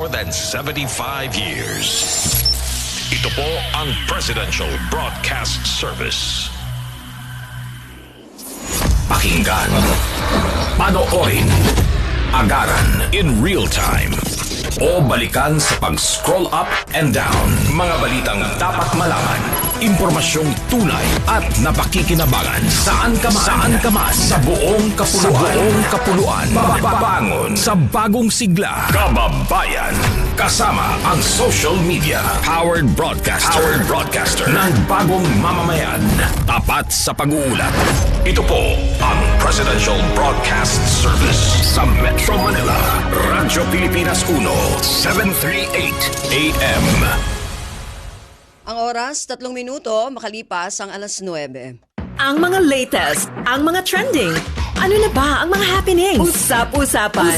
More than 75 years. Ito po ang Presidential Broadcast Service. Pakinggan, panoorin, agaran in real time, o balikan sa pag-scroll up and down. Mga balitang dapat malaman, impormasyong tunay at napakikinabangan. Saan ka man, sa buong kapuluan. Babangon sa bagong sigla. Kababayan. Kasama ang social media. Powered broadcaster ng bagong mamamayan. Tapat sa pag-uulat. Ito po ang Presidential Broadcast Service sa Metro Manila. Radyo Pilipinas 1, 738 AM. Ang oras, 3 minuto, makalipas ang alas 9. Ang mga latest, ang mga trending. Ano na ba ang mga happenings? Usap-usapan.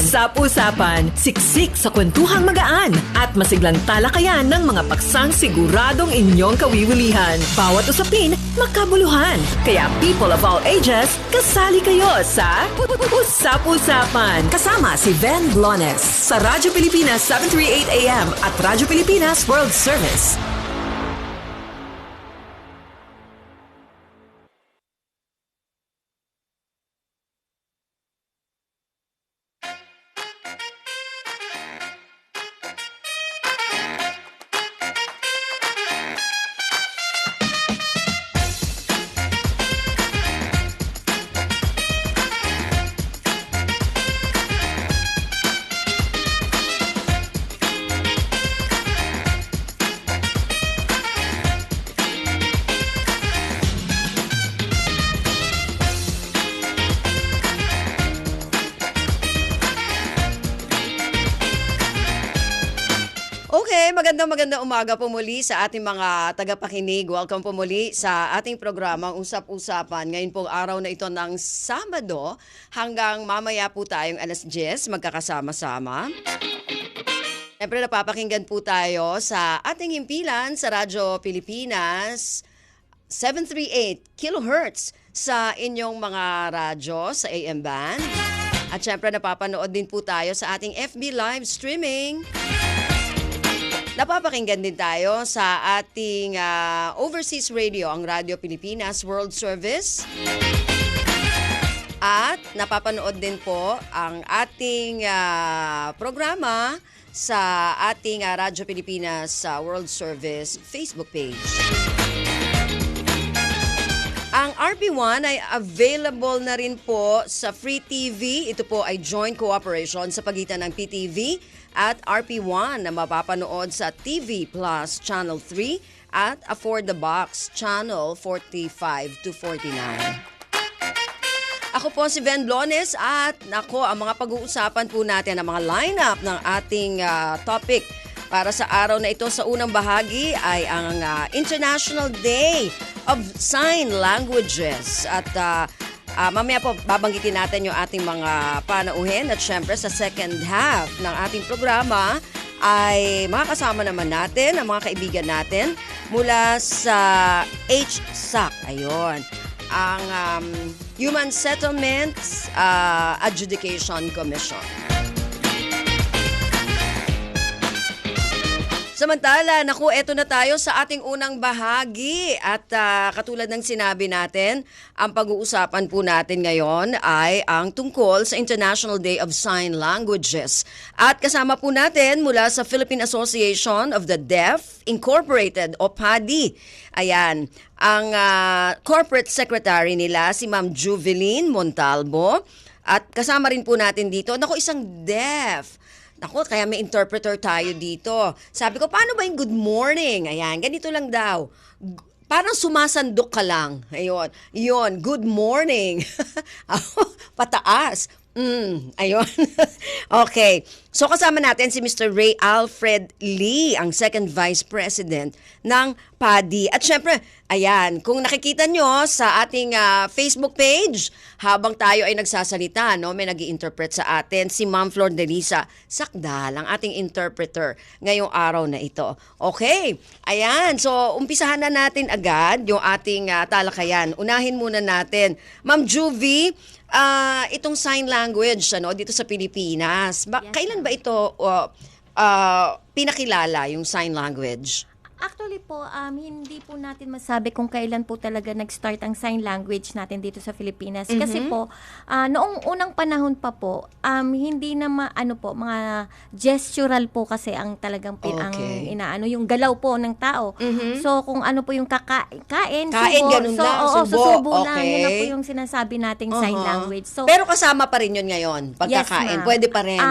Siksik sa kwentuhang magaan at masiglang talakayan ng mga paksang siguradong inyong kawiwilihan. Bawat usapin, makabuluhan. Kaya people of all ages, kasali kayo sa Usap-usapan. Kasama si Ben Blones sa Radyo Pilipinas 738 AM at Radyo Pilipinas World Service. Magandang umaga po muli sa ating mga tagapakinig. Welcome po muli sa ating programang Usap-Usapan. Ngayon pong araw na ito ng Sabado hanggang mamaya po tayong alas 10 magkakasama-sama. Siyempre napapakinggan po tayo sa ating himpilan sa Radyo Pilipinas 738 kHz sa inyong mga radyo sa AM band. At siyempre napapanood din po tayo sa ating FB live streaming. Napapakinggan din tayo sa ating overseas radio, ang Radyo Pilipinas World Service. At napapanood din po ang ating programa sa ating Radyo Pilipinas World Service Facebook page. Ang RP1 ay available na rin po sa Free TV. Ito po ay joint cooperation sa pagitan ng PTV at RP1 na mapapanood sa TV Plus Channel 3 at Afford the Box Channel 45 to 49. Ako po si Ben Blones at ang mga pag-uusapan po natin, ang mga lineup ng ating topic para sa araw na ito. Sa unang bahagi ay ang International Day of Sign Languages at mamaya po babanggitin natin yung ating mga panauhin at syempre sa second half ng ating programa ay makakasama naman natin ang mga kaibigan natin mula sa HSAC. Ayun, ang Human Settlements Adjudication Commission. Samantala, eto na tayo sa ating unang bahagi at katulad ng sinabi natin, ang pag-uusapan po natin ngayon ay ang tungkol sa International Day of Sign Languages. At kasama po natin mula sa Philippine Association of the Deaf Incorporated o PADI. Ayan, ang corporate secretary nila si Ma'am Juveline Montalvo at kasama rin po natin dito, isang deaf. Kaya may interpreter tayo dito. Sabi ko, paano ba yung good morning? Ayan, ganito lang daw. Parang sumasandok ka lang. Ayun, good morning. Pataas. Ayun. Okay. So kasama natin si Mr. Ray Alfred Lee, ang second vice president ng PADI. At syempre, ayan, kung nakikita nyo sa ating Facebook page, habang tayo ay nagsasalita, may nag-i-interpret sa atin, si Ma'am Flor Delisa Sakdal, ang ating interpreter ngayong araw na ito. Okay, ayan, so umpisahan na natin agad yung ating talakayan. Unahin muna natin, Ma'am Juvie, itong sign language dito sa Pilipinas. Kailan ba ito pinakilala yung sign language? Actually po, hindi po natin masabi kung kailan po talaga nag-start ang sign language natin dito sa Pilipinas. Kasi po, noong unang panahon pa po, hindi na mga gestural po kasi ang talagang ang inaano, yung galaw po ng tao. So, kung ano po yung kain, subo. Ganun lang, subo lang. Okay. Yun na po yung sinasabi nating sign language. So, Pero kasama pa rin yun ngayon, pagkakain. ma'am. Pwede pa rin.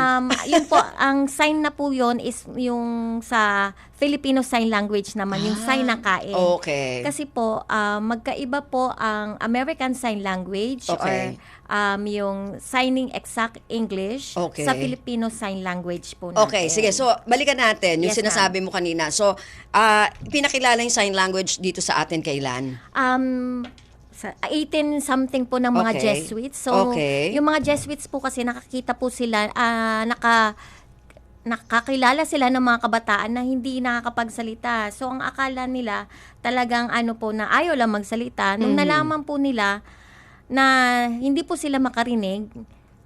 Yun po, ang sign na po yun is yung sa Filipino Sign Language naman, yung sign na kain. Okay. Kasi po, magkaiba po ang American Sign Language Okay. or yung signing exact English Okay. sa Filipino Sign Language po natin. Okay, sige. So, balikan natin yung Yes, sinasabi mo kanina. So, pinakilala yung sign language dito sa atin kailan? Sa 18 something po ng mga Okay. Jesuits. So, Okay. yung mga Jesuits po kasi nakakita po sila, nakakilala sila ng mga kabataan na hindi nakakapagsalita. So, ang akala nila talagang na ayaw lang magsalita. Nung nalaman po nila na hindi po sila makarinig,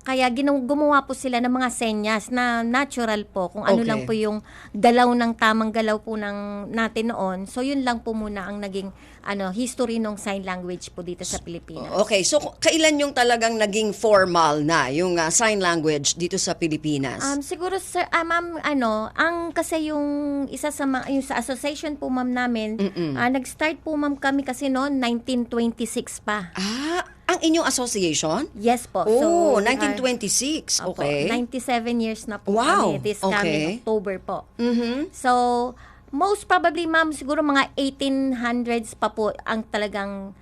kaya gumawa po sila ng mga senyas na natural po, kung ano Okay. lang po yung galaw ng tamang galaw po ng natin noon. So, yun lang po muna ang naging history ng sign language po dito sa Pilipinas. Okay, so kailan yung talagang naging formal na yung sign language dito sa Pilipinas? Siguro sir, ma'am, ang kasi yung isa sa yung sa association po ma'am namin, nag-start po ma'am kami kasi noon 1926 pa. Ang inyong association? Yes po. Oh, So, 1926. opo, Okay. 97 years na po Wow, kami this okay. coming October po. Mhm. So, most probably ma'am, siguro mga 1800s pa po ang talagang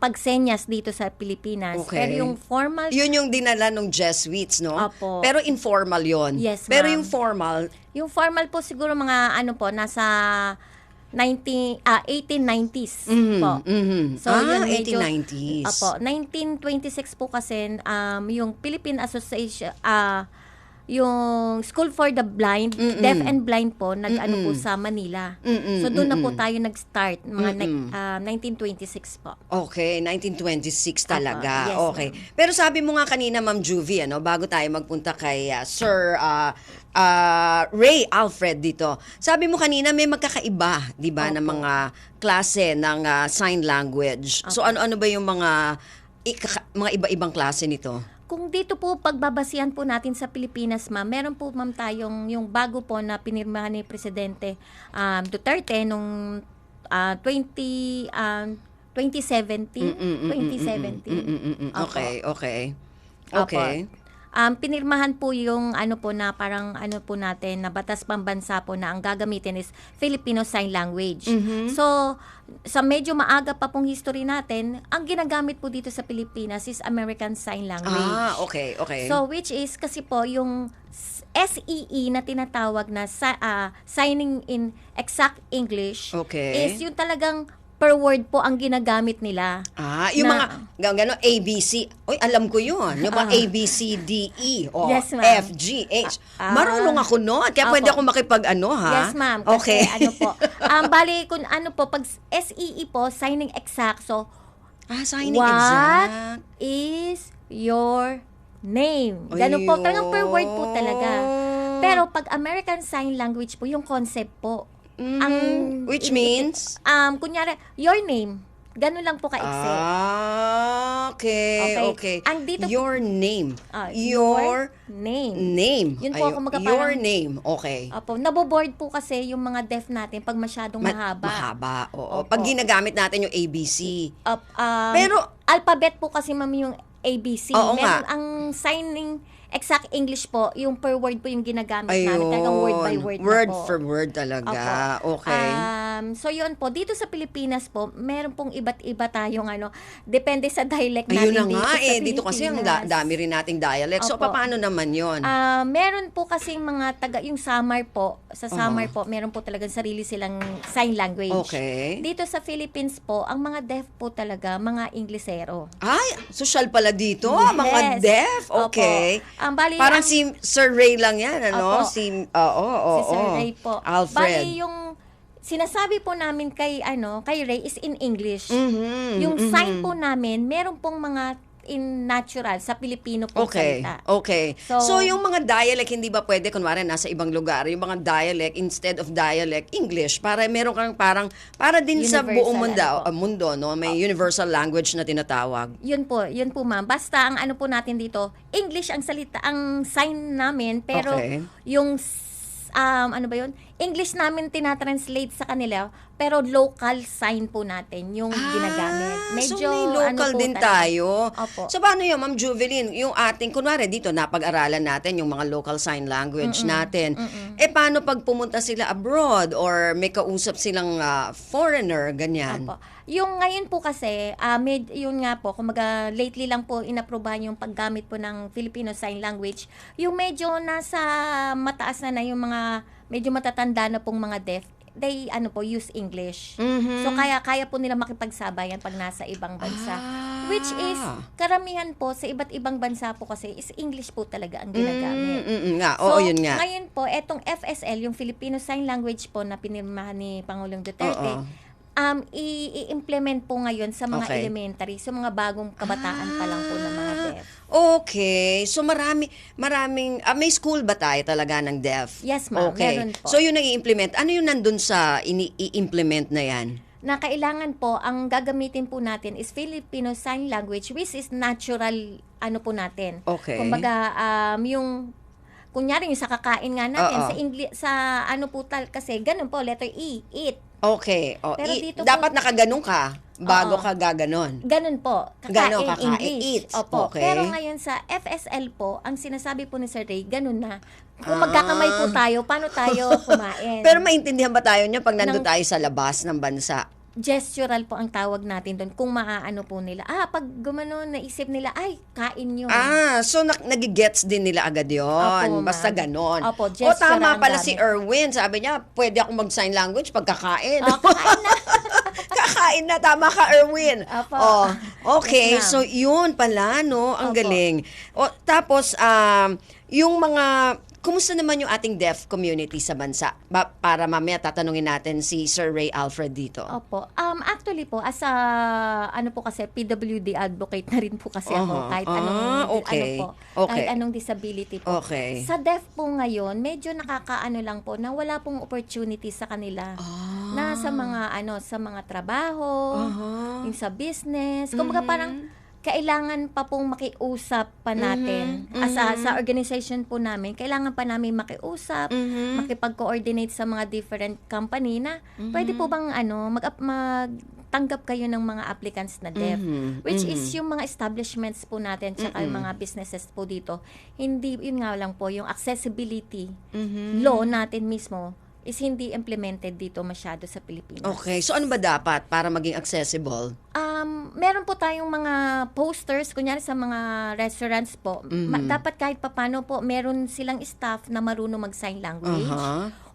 pagsenyas dito sa Pilipinas. Okay. Pero yung formal Yun yung dinala ng Jesuits, no? Opo. Pero informal yon. Yes, Pero ma'am. yung formal, Yung formal po siguro mga nasa 1890s po. So, yun medyo, 1890s. Apo, 1926 po kasi yung Philippine Association, yung School for the Blind, Deaf and Blind po, nag-ano po sa Manila. So, doon na po tayo nag-start, mga 1926 po. Okay, 1926 talaga. Yes, Okay. Pero sabi mo nga kanina, Ma'am Juvie, bago tayo magpunta kay Sir Ray Alfred dito. Sabi mo kanina may magkakaiba, 'di ba, ng mga klase ng sign language. So ano-ano ba yung mga iba-ibang klase nito? Kung dito po pagbabasihan po natin sa Pilipinas, ma'am, meron po ma'am tayong yung bago po na pinirmahan ni Presidente Duterte nung 2017. Okay. Opo. Pinirmahan po yung na parang po natin na batas pambansa po na ang gagamitin is Filipino Sign Language. So, sa medyo maaga pa pong history natin, ang ginagamit po dito sa Pilipinas is American Sign Language. Okay. So, which is kasi po yung SEE na tinatawag na signing in exact English Okay. is yung talagang per word po ang ginagamit nila. Yung na- mga gano'n, ABC. Oy, alam ko yun. Yung mga A, B, C, D, E, o Yes, ma'am. F, G, H. Marunong ako noon. Kaya pwede Opo. ako ha? Yes, ma'am. Kasi Okay. po. Bali, kung pag SEE po, signing exact. So, Signing what exact. is your name? Ganun po. Talagang per word po talaga. Pero pag American Sign Language po, yung concept po. Which means? Kunyari, your name. Ganun lang po ka-exact. Okay. Ang dito, Your name. your name. Name. Yun po, kumbaga Your parang- name. Okay. Opo, naboboard po kasi yung mga deaf natin pag masyadong mahaba. Mahaba. Oo. Opo. Pag ginagamit natin yung ABC. Pero alphabet po kasi ma'am yung ABC. Oo Meron nga. ang signing exact English po, yung per word po yung ginagamit namin. Talagang word by word na Word po. for word talaga. Opo. Okay. So yun po, dito sa Pilipinas po, meron pong iba't iba tayong depende sa dialect Ayun natin na nga dito sa dito kasi ang Pilipinas. dami rin nating dialect. So, Opo. paano naman yon? Meron po kasing mga yung Samar po. Sa Samar po, meron po talagang sarili silang sign language. Okay. Dito sa Philippines po, ang mga deaf po talaga, mga Inglesero. Ay, social pala dito. Mga Yes. deaf. Opo. Okay. Bali, Parang ang- si Sir Ray lang yan, ano? Opo. Si Sir Ray po. Alfred. Bali, yung sinasabi po namin kay Ray is in English. Yung sign po namin, meron pong mga in natural, sa Pilipino po Okay. salita. Okay. So, So, yung mga dialect, hindi ba pwede, kunwari, nasa ibang lugar, yung mga dialect, instead of dialect, English, para meron kang para din sa Universal, buong mundo, ano po. mundo, no? May universal language na tinatawag. Yun po ma'am. Basta ang ano po natin dito, English ang salita, ang sign namin, pero Okay. yung ano ba yun? English namin tinatranslate sa kanila, pero local sign po natin yung ginagamit. So may local po din talaga. tayo. Opo. So paano yun, Ma'am Juveline, yung ating, kunwari dito, napag-aralan natin yung mga local sign language natin. Paano pag pumunta sila abroad or may kausap silang foreigner, ganyan? Opo. Yung ngayon po kasi, yun nga po, kumbaga lately lang po inaprobahan yung paggamit po ng Filipino Sign Language. Yung medyo nasa mataas na yung mga, medyo matatanda na pong mga deaf, they use English. So kaya po nila makipagsabayan pag nasa ibang bansa. Which is, karamihan po sa iba't ibang bansa po kasi is English po talaga ang ginagamit. Nga, oo, yun nga. Ngayon po, etong FSL, yung Filipino Sign Language po na pinirmahan ni Pangulong Duterte, Oo. i-implement po ngayon sa mga Okay. elementary, sa mga bagong kabataan pa lang po ng mga deaf. Okay. So maraming, may school ba tayo talaga ng deaf? Yes, ma'am. Okay. Meron po. So yung nag-i-implement, ano yung nandun sa i-implement na yan? Na kailangan po, ang gagamitin po natin is Filipino Sign Language, which is natural, po natin. Okay. Kumbaga, yung, kunyari yung sa kakain nga natin, Oo. sa English, sa kasi, ganun po, letter E, eat. Okay. Pero dito dapat po- nakaganon ka bago Oo. ka gaganon. Ganun po. Ganon, Kakain, kakain, English. eat. Opo. Okay. Pero ngayon sa FSL po, ang sinasabi po ni Sir Ray, ganun na. Kung magkakamay po tayo, paano tayo kumain? Pero maintindihan ba tayo niya pag nandun Ng- tayo sa labas ng bansa? Gestural po ang tawag natin doon. Kung maaano po nila. Pag gumanon, naisip nila, ay, kain yun. So nagigets din nila agad yon. Opo, ma'am. Basta ganon. Opo, O gesture tama ang pala gamit. si Erwin. Sabi niya, pwede ako mag-sign language pagkakain. Kakain na. Kakain na, tama ka, Erwin. Opo. Okay, Yes, ma'am. so yun pala, no? Ang Opo. galing. Tapos, yung mga, kumusta naman yung ating deaf community sa bansa? Para mamaya tatanungin natin si Sir Ray Alfred dito. Opo. Actually po, as a, po kasi, PWD advocate na rin po kasi ako. Kahit anong, okay. kahit anong disability po. Okay. Sa deaf po ngayon, medyo nakakaano lang po na wala pong opportunity sa kanila. Na sa mga, sa mga trabaho, yung sa business. Kumbaga parang, kailangan pa pong makiusap pa natin. Sa organization po namin, kailangan pa namin makiusap, makipag-coordinate sa mga different company na pwede po bang magtanggap kayo ng mga applicants na deaf. Which is yung mga establishments po natin tsaka yung mga businesses po dito. Hindi, yun nga lang po, yung accessibility law natin mismo is hindi implemented dito masyado sa Pilipinas. Okay, so ano ba dapat para maging accessible? Meron po tayong mga posters, kunyari sa mga restaurants po. Dapat kahit papano po, meron silang staff na marunong mag-sign language.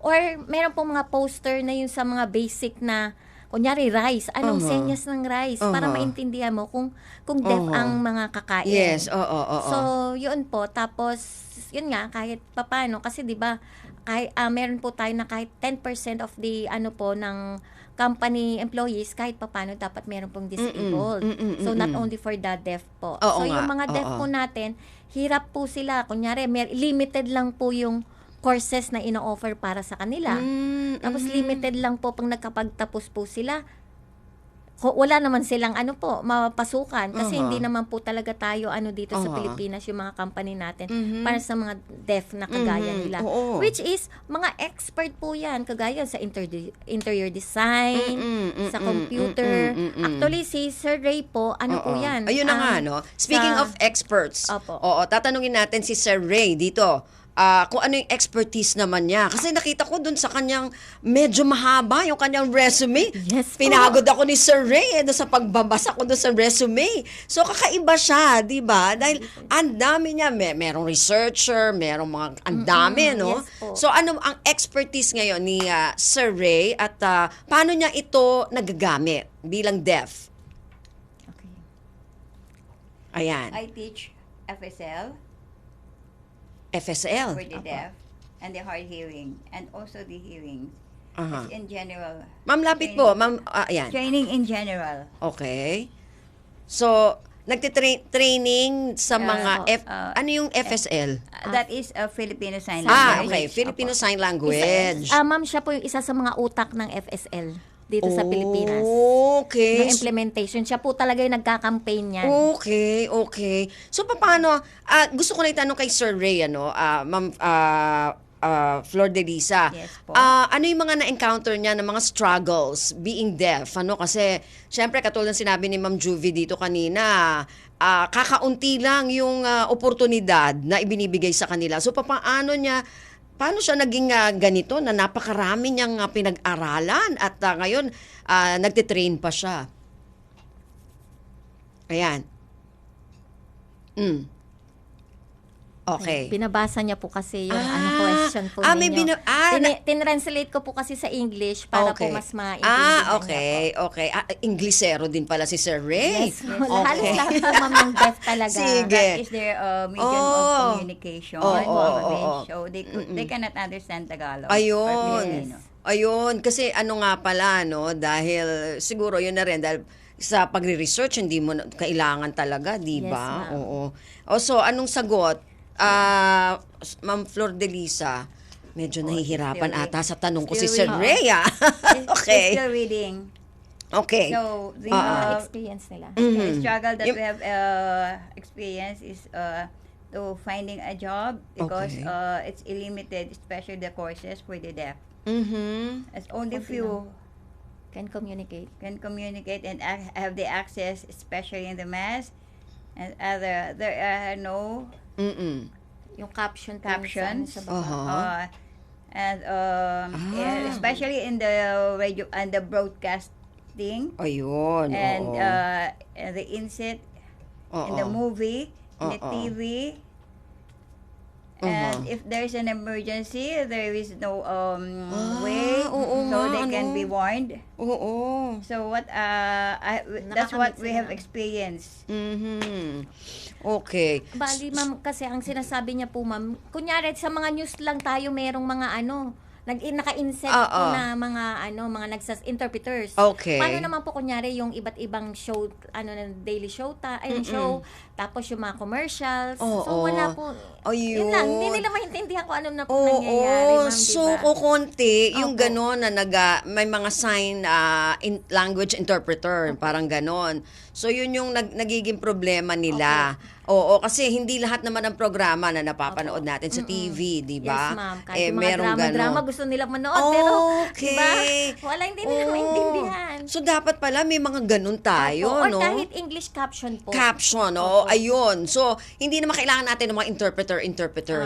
Or meron po mga poster na yun sa mga basic na, kunyari rice, anong senyas ng rice, para maintindihan mo kung deaf ang mga kakain. Yes, oo. So, yun po. Tapos, yun nga, kahit papano, kasi di ba meron po tayo na kahit 10% of the ng company employees, kahit papano dapat meron pong disabled. So, not only for the deaf po. Oo So, yung nga, mga deaf oo. po natin, hirap po sila. Kunyari, limited lang po yung courses na ino-offer para sa kanila. Tapos, limited lang po pag nagkapagtapos po sila. Wala naman silang mapasukan kasi hindi naman po talaga tayo dito sa Pilipinas yung mga company natin para sa mga deaf na kagaya nila. Oo. Which is mga expert po yan kagaya sa interior design, sa computer. Actually si Sir Ray po po yan. Ayun na nga, no? Speaking sa- of experts, Opo. tatanungin natin si Sir Ray dito. Kung ano yung expertise naman niya. Kasi nakita ko dun sa kanyang medyo mahaba yung kanyang resume. Yes po. Pinagod ako ni Sir Ray doon sa pagbabasa ko doon sa resume. So kakaiba siya, di ba? Dahil ang dami niya. Merong researcher, merong mga, ang dami, no? Yes po. So ano ang expertise ngayon ni Sir Ray at paano niya ito nagagamit bilang deaf? Okay. Ayan. I teach FSL FSL. for the deaf and the hard hearing and also the hearing. Aha. In general. Ma'am, lapit po. Ma'am, ayan. Training in general. Okay. So, nagtitraining sa mga ano yung FSL? That is a Filipino Sign Ah, Language. okay. Filipino Sign Language. Ma'am, siya po yung isa sa mga utak ng FSL dito sa Pilipinas. Okay. Ng implementation. Siya po talaga yung nagka-campaign niyan. Okay, okay. So, paano, gusto ko na itanong kay Sir Ray, Ma'am Flor de Lisa. Yes po. Ano yung mga na-encounter niya ng mga struggles being deaf? Kasi, syempre, katulad ng sinabi ni Ma'am Juvie dito kanina, kakaunti lang yung oportunidad na ibinibigay sa kanila. So, paano siya naging ganito na napakarami niyang pinag-aralan at ngayon nagtitrain pa siya? Ayan. Okay. Binabasa niya po kasi yung question po may ninyo. Tinranslate ko po kasi sa English para po mas maintindihan okay, niya po. okay. Inglesero din pala si Sir Ray. Yes. Halos lahat po, ma'am, ng deaf talaga. Sige. That is their medium of communication. Oo. So they cannot understand Tagalog. Ayun. or Filipino. Ayun. Kasi ano nga pala, dahil siguro yun na rin, dahil sa pagre-research, hindi mo kailangan talaga, di ba? Yes, ma'am. Oo. So, anong sagot? Ma'am Flor de Lisa, medyo nahihirapan still ata sa tanong ko si still Sir Ray. Okay. Still reading. Okay. So the Experience nila. the struggle that we have experienced is to finding a job because Okay. it's limited, especially the courses for the deaf. Mm-hmm. As only few Can communicate. can communicate and have the access, especially in the mass, and there are no Mm-mm. Yung caption po captions. sa baba. And especially in the radio and the broadcasting Ayun. and oo. the inset in Oo. the movie, in the Oo. TV. And if there's an emergency, there is no way, oo so nga, they can be warned. Oo. So that's what we have experienced. Mhm. Okay. Bali, ma'am, kasi ang sinasabi niya po, ma'am, kunyari sa mga news lang tayo merong mga naka-inset po na mga mga interpreters. Okay. Paano naman po kunyari yung iba't ibang show, na daily show show, tapos yung mga commercials. So wala po. Ayun. Yun lang, hindi nila maintindihan kung ano na po nangyayari, ma'am, So, diba? kukunti, yung gano'n na may mga sign language interpreter, parang gano'n. So, yun yung nagiging problema nila. Oo, kasi hindi lahat naman ng programa na napapanood natin sa TV, di ba? Yes, ma'am. Kahit yung mga merong drama gano'n. gusto nilang manood, pero, Okay. diba? Wala, hindi nila maintindihan. So, dapat pala may mga ganun tayo, Or no? kahit English caption po. Caption, ayun. So, hindi naman kailangan natin ng mga interpreter.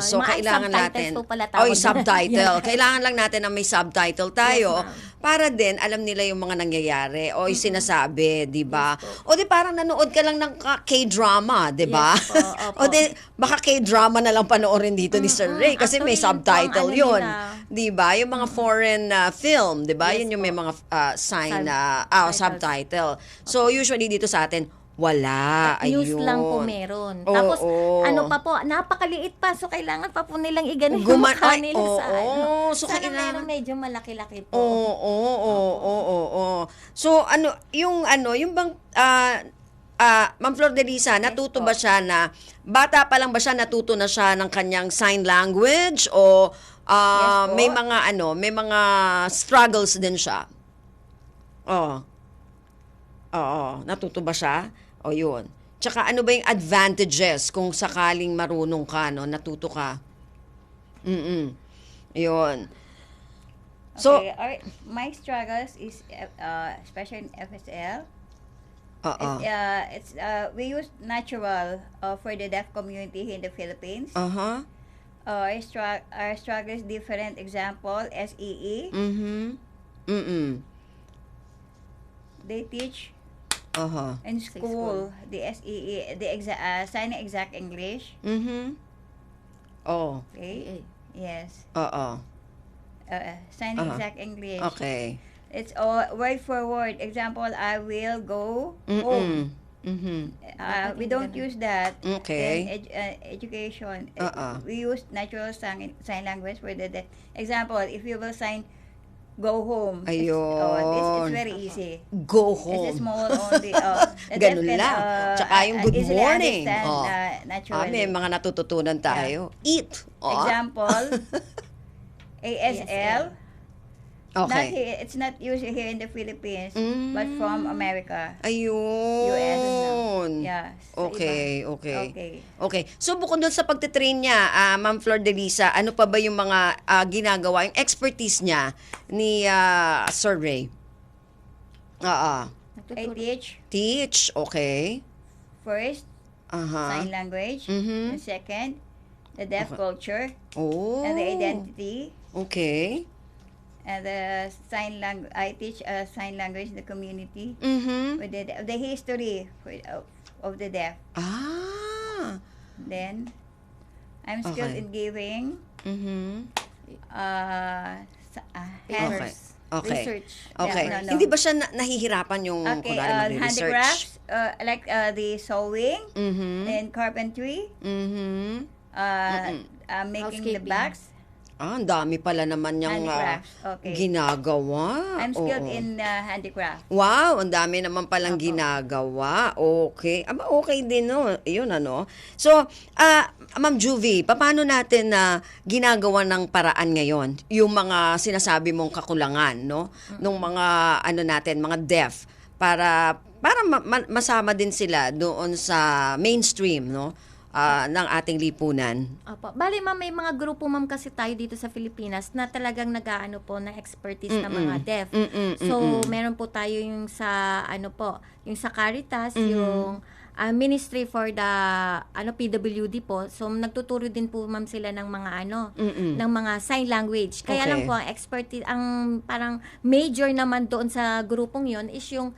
So, yung mga kailangan subtitles natin... po pala tawag yung subtitle. Kailangan lang natin na may subtitle tayo Yes, ma'am. para din alam nila yung mga nangyayari o yung sinasabi, di ba? O di parang nanood ka lang ng K-drama, di ba? Yes po, opo. O di, baka K-drama na lang panoorin dito ni Sir Ray kasi may Actually, subtitle yun po yun. ang nila. Di ba? Yung mga foreign film, di ba? Yes Yun yung may po. mga sign Subtitles. subtitle. So, usually dito sa atin, wala. News Ayun. lang po meron. Oo, Tapos, oo. ano pa po, napakaliit pa. So, kailangan pa po nilang iganon yung Guma- mukha ay, nila sa oo. So, Sana kailangan- meron medyo malaki-laki po. Oo. So, yung bang, Ma'am Flor de Lisa, natuto ba siya na, bata pa lang ba siya, natuto na siya ng kanyang sign language? O Yes po. may mga struggles din siya? Oo, natuto ba siya? O yun. Tsaka ano ba yung advantages kung sakaling marunong ka, natuto ka? Yun. So, Okay, my struggles is especially in FSL. We use natural for the deaf community here in the Philippines. uh-huh. Our struggle is different. Example, SEE. They teach Uh-huh. in school the SEE, the sign exact English. Oh, Okay. Yes. oo. Sign exact English. Okay. It's all word for word. Example, I will go home. We don't use that Okay. in education. Uh-uh. We use natural sign language for the example. If you will sign go home. Ayun. It's very easy. Go It's home. a small only. The Ganun deaf can, lang. Tsaka yung good easily morning. understand, naturally. May mga natututunan tayo. Eat. Example, ASL. Not Okay. here, it's not used here in the Philippines, but Mm. from America. Ayun. US. Yeah. sa Okay, iba. okay. Okay. Okay. So bukod doon sa pagtitrain niya, Ma'am Flor de Lisa, ano pa ba yung mga ginagawa, yung expertise niya ni Sir Ray? I Nagtuturo. Teach, okay. first Aha. sign language. Mhm. The second, the deaf culture Oh. and the identity. Okay. And the sign language. I teach sign language in the community Mhm. with the history of the deaf. Ah. Then, I'm skilled Okay. in giving Mhm. hand Okay. Okay. Research. Okay. Yeah, no. Hindi ba siya nahihirapan yung Okay, kunwari magre-research? handicrafts, like the sewing Mhm. and carpentry, Mhm. making the Housekeeping. bags. Ang dami pala naman niyang Handicrafts, okay. ginagawa. I'm skilled Oo. in handicraft. Wow, ang dami naman palang ginagawa. Okay. Okay din, no? Yun, ano? So, Ma'am Juvie, paano natin na ginagawa ng paraan ngayon? Yung mga sinasabi mong kakulangan, no? Nung mga, natin, mga deaf, para masama din sila doon sa mainstream, no? Ng ating lipunan. Opo. Bali, ma'am, may mga grupo, ma'am, kasi tayo dito sa Pilipinas na talagang nag-aano po ng expertise ng mga deaf. So, meron po tayo yung sa, yung sa Caritas, yung Ministry for the PWD po. So, nagtuturo din po, ma'am, sila ng mga ng mga sign language. Kaya Okay. lang po, ang expertise, ang parang major naman doon sa grupong yon is yung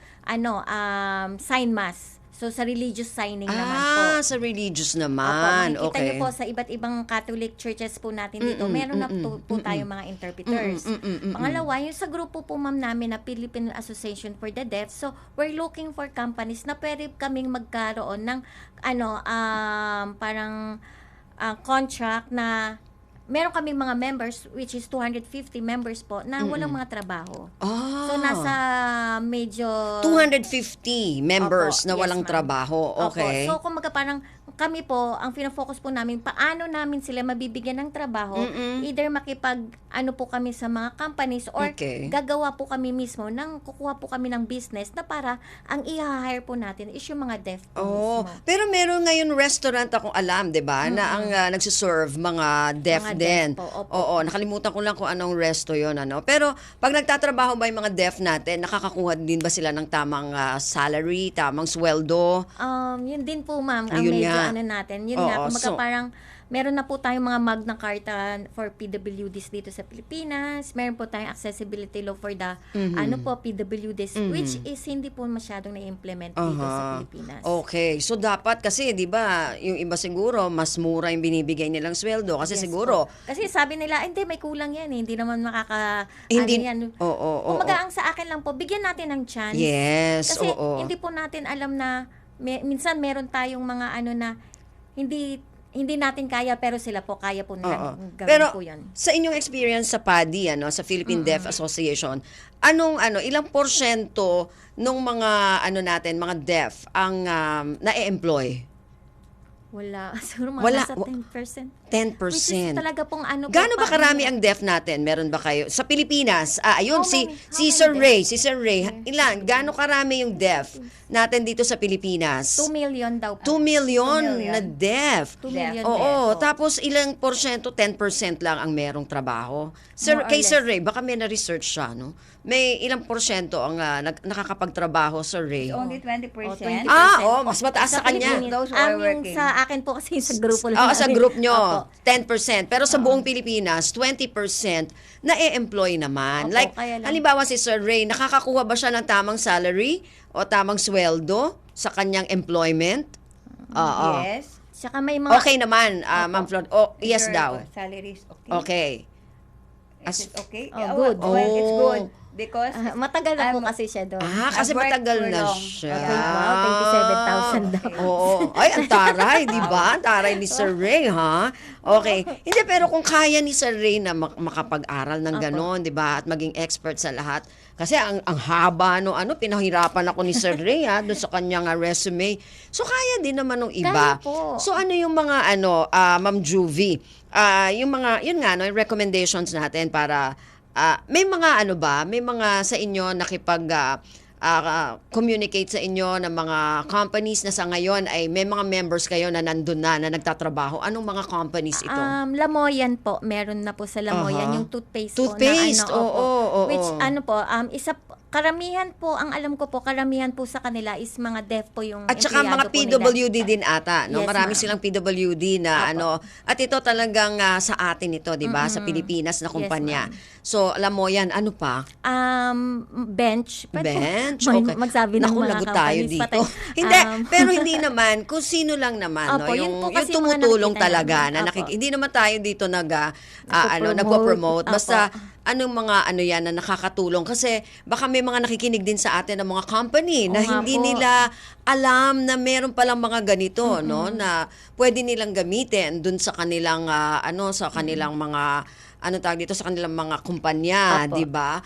sign mass. So, sa religious signing naman po. Sa religious Opo, naman. makikita Okay. niyo po sa iba't ibang Catholic churches po natin dito, meron na po tayong mga interpreters. Pangalawa, yung sa grupo po, ma'am, namin na Philippine Association for the Deaf, so we're looking for companies na pwede kaming magkaroon ng parang contract na meron kaming mga members, which is 250 members po, na walang mga trabaho. So, nasa medyo 250 members Opo, na yes, walang ma'am. trabaho. Okay. Opo. So, kumbaga parang kami po, ang fina-focus po namin, paano namin sila mabibigyan ng trabaho, either po kami sa mga companies or Okay. gagawa po kami mismo, kukuha po kami ng business na para ang i-hire po natin is yung mga deaf po mismo. Pero meron ngayon restaurant akong alam, 'di ba, na ang nagsuserve mga deaf Mga din. deaf po, opo. Oo, nakalimutan ko lang kung anong resto 'yon, ano. Pero pag nagtatrabaho ba yung mga deaf natin, nakakakuha din ba sila ng tamang salary, tamang sweldo? Yun din po, ma'am, ang Ayun medyo nga. natin. Yun Oo, nga, kumbaga so- parang meron na po tayong mga Magna Carta for PWDs dito sa Pilipinas. Meron po tayong accessibility law for the PWDs, which is hindi po masyadong na-implement dito sa Pilipinas. Okay. So dapat kasi 'di ba, yung iba siguro mas mura yung binibigay nilang sweldo kasi Yes siguro po. Kasi sabi nila, hindi, may kulang yan. Hindi naman Hindi- yan. oo. Kumbaga, ang sa akin lang po, bigyan natin ng chance. Yes, Kasi oo. hindi po natin alam na minsan meron tayong mga na hindi natin kaya, pero sila po kaya po Oo. gawin Pero po yun. sa inyong experience sa PADI, sa Philippine Deaf Association, ilang porsyento nung mga natin, mga deaf ang na-employ? Wala. Siguro mga Wala. nasa 10%. 10%. Which is talaga pong Gaano ba pa- karami ang deaf natin? Meron ba kayo? Sa Pilipinas, ayun, How si many Sir deaf? Ray, ilan? Gaano karami yung deaf natin dito sa Pilipinas? 2 million daw po. 2 million 2 million. na deaf. 2 million Oo, deaf. tapos ilang porsyento? 10% lang ang merong trabaho. More or Kay less. Sir Ray, baka may na-research siya, no? May ilang porsyento ang nakakapagtrabaho, Sir Ray? Only 20%. 20%. Mas mataas sa kanya. Pilipinas. Those who are Yung working. sa akin po kasi sa grupo lang. Sa namin. group nyo, Opo. 10%. Pero sa buong Pilipinas, 20% na-employ naman. Opo, Like, kaya lang. halimbawa si Sir Ray, nakakakuha ba siya ng tamang salary o tamang sweldo sa kanyang employment? Oo. Yes. Saka may mga Okay naman, Ma'am Flor. Yes Your daw. salary is okay. Okay. Is it okay? Oh, good. Well, it's good. Because Matagal na po I'm- kasi siya doon. Kasi I've worked matagal for na long. siya. Wow, 27,000 daw. Oo. Ay, ang taray, di ba? Ang taray ni Sir Ray, ha? Okay. Hindi, pero kung kaya ni Sir Ray na makapag-aral ng ganon, di ba? At maging expert sa lahat. Kasi ang haba pinahirapan ako ni Sir Ray, ha? Doon sa kanyang resume. So, kaya din naman ng iba. Kaya po. So, ano yung mga, Ma'am Juvie, yung mga, yung yung recommendations natin para, may mga may mga sa inyo communicate sa inyo ng mga companies na sa ngayon ay may mga members kayo na nandun na nagtatrabaho. Anong mga companies ito? Lamoyan po, meron na po sa Lamoyan, Aha. yung toothpaste, Toothpaste, po na oo. Which karamihan po, ang alam ko po, karamihan po sa kanila is mga deaf po yung At saka mga empleyado po nila. PWD din ata, no? Yes, Marami ma'am. silang PWD na at ito talagang sa atin ito, 'di ba? Sa Pilipinas na kumpanya. So, alam mo 'yan, ano pa? Bench. Pwede po Bench, okay. magsabi ng Naku, mga lagot tayo companies, dito. patay. Hindi, pero hindi naman, kung sino lang naman, Opo, no? yun po Yung kasi yung mga tumutulong nakikita talaga, namin. na Opo. hindi naman tayo dito Nagpo-promote. nagpo-promote. Opo. Basta, anong mga yan na nakakatulong. Kasi, baka may mga nakikinig din sa atin ng mga company na Oo nga hindi po. nila alam na meron palang mga ganito, no? Na pwede nilang gamitin dun sa kanilang, sa kanilang mga sa kanilang mga kumpanya, Opo. 'di ba?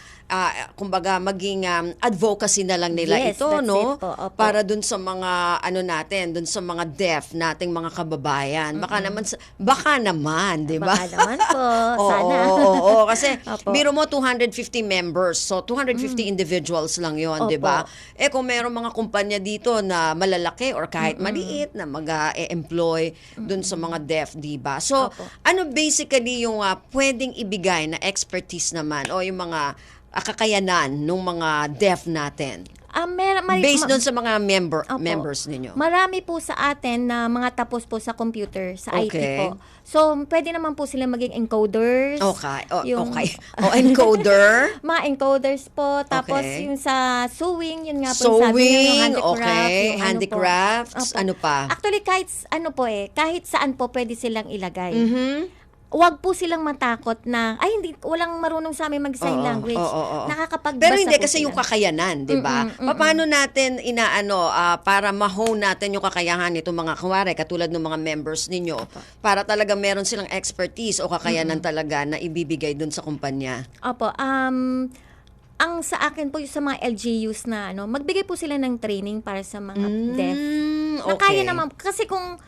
Kumbaga maging advocacy na lang nila Yes, ito, that's no? it po, opo. Para dun sa mga dun sa mga deaf nating mga kababayan. Baka naman, 'di ba? Baka naman po, Oo, sana. oo, kasi Opo. biro mo 250 members. So 250 individuals lang 'yon, 'di ba? Opo. Kung meron mga kumpanya dito na malalaki or kahit maliit na mag-employ dun sa mga deaf, 'di ba? So Opo. ano basically yung pwedeng ibigay na expertise naman o yung mga kakayanan ng mga deaf natin? Based doon sa mga Opo. members ninyo. Marami po sa atin na mga tapos po sa computer, sa IT Okay. po. So, pwede naman po sila maging encoders. Okay. Yung- Okay. Encoder. Mga encoders po. Tapos, Okay. yung sa sewing, yun nga po yung sabi niyo, yung Sewing, handicraft. okay. Yung Handicrafts, Opo. ano pa? Actually, kahit saan po pwede silang ilagay. Mhm. Huwag po silang matakot na, walang marunong sa amin mag-sign Oo, language. oo. Nakakapagbasa Pero hindi po kasi sila. yung kakayanan, 'di ba? Paano natin para ma-hone natin yung kakayahan nito mga katulad ng mga members ninyo para talaga meron silang expertise o kakayanan talaga na ibibigay dun sa kumpanya. Opo, ang sa akin po yung sa mga LGUs na magbigay po sila ng training para sa mga deaf. Na Okay. kaya naman, kasi kung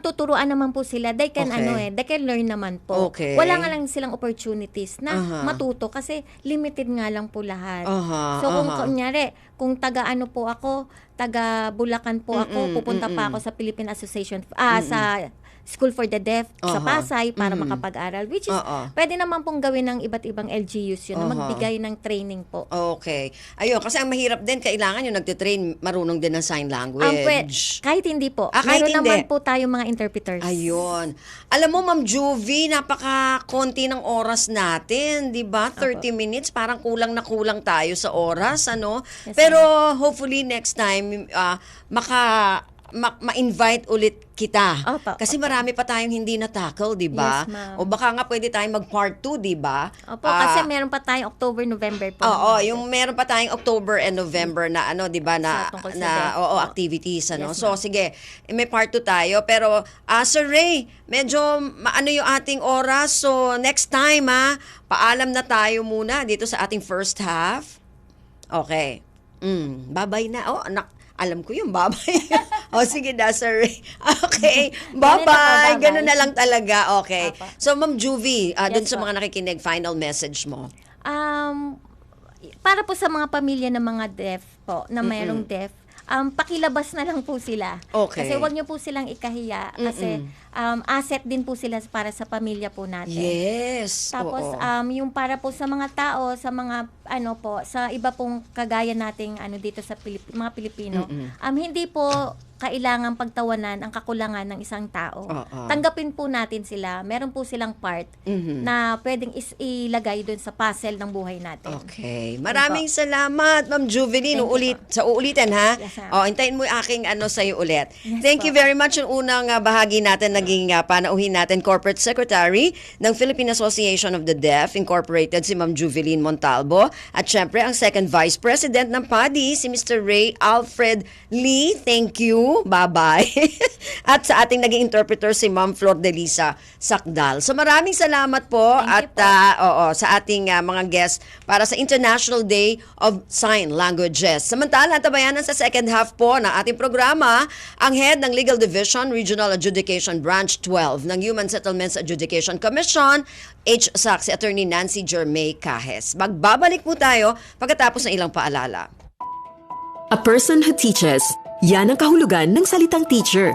tuturuan naman po sila, they can Okay. they can learn naman po. Okay. Wala nga lang silang opportunities na Aha. matuto kasi limited nga lang po lahat. Aha, So kung aha. kunyari, kung taga taga Bulacan po ako, pupunta pa ako sa Philippine Association sa School for the Deaf sa Aha. Pasay para makapag-aral, which is Oo. pwede naman pong gawin ng iba't ibang LGUs yun na Aha. magbigay ng training po. Okay. Ayun, kasi ang mahirap din, kailangan yung nagtitrain, marunong din ng sign language. Kahit hindi po. Kahit Meron hindi. naman po tayong mga interpreters. Ayun. Alam mo, Ma'am Juvie, napaka-konti ng oras natin, di ba? 30 minutes, parang kulang na kulang tayo sa oras, ano? Yes, Pero hopefully next time, ma-invite ulit kita. Opo, Kasi marami pa tayong hindi na-tackle, di ba? Yes, ma'am. O baka nga pwede tayong mag-part 2, di ba? Opo, kasi meron pa tayong October, November po. Oo, yung meron pa tayong October and November na 'di ba na Sa tungkol sa deaf. activities ano. Yes, So ma'am. sige, may part 2 tayo pero Sir Ray, medyo yung ating oras. So next time paalam na tayo muna dito sa ating first half. Okay. Bye-bye na. Oh, anak, alam ko yung bye-bye. Sige na, Sir Ray. Okay. Bye-bye. bye-bye. Ganun na lang talaga. Okay. Apa. So Ma'am Juvie, dun Yes, sa po. mga nakikinig, final message mo. Para po sa mga pamilya ng mga deaf po, na mayroong deaf, pakilabas na lang po sila. Okay. Kasi wag niyo po silang ikahiya kasi asset din po sila para sa pamilya po natin. Yes. Tapos oo. yung para po sa mga tao, sa mga sa iba pong kagaya nating dito sa mga Pilipino, hindi po kailangang pagtawanan ang kakulangan ng isang tao. Tanggapin po natin sila. Meron po silang part na pwedeng ilagay doon sa puzzle ng buhay natin. Okay. Maraming salamat, Ma'am Juveline. Uulitin, ha? Yes, ma'am. Hintayin mo yung aking sa'yo ulit. Yes, Thank you po. very much. Yung unang bahagi natin, naging panauhin natin, Corporate Secretary ng Philippine Association of the Deaf Incorporated, si Ma'am Juveline Montalvo. At syempre, ang second Vice President ng PADI, si Mr. Ray Alfred Lee. Thank you. Bye-bye. At sa ating naging interpreter, si Ma'am Flor Delisa Sakdal. So maraming salamat po. Thank At you po. sa ating mga guests para sa International Day of Sign Languages. Samantala, tabayanan sa second half po ng ating programa, ang head ng Legal Division, Regional Adjudication Branch 12 ng Human Settlements Adjudication Commission, HSAC, si Attorney Nancy Jermay Cajes. Magbabalik po tayo pagkatapos ng ilang paalala. A person who teaches. Yan ang kahulugan ng salitang teacher.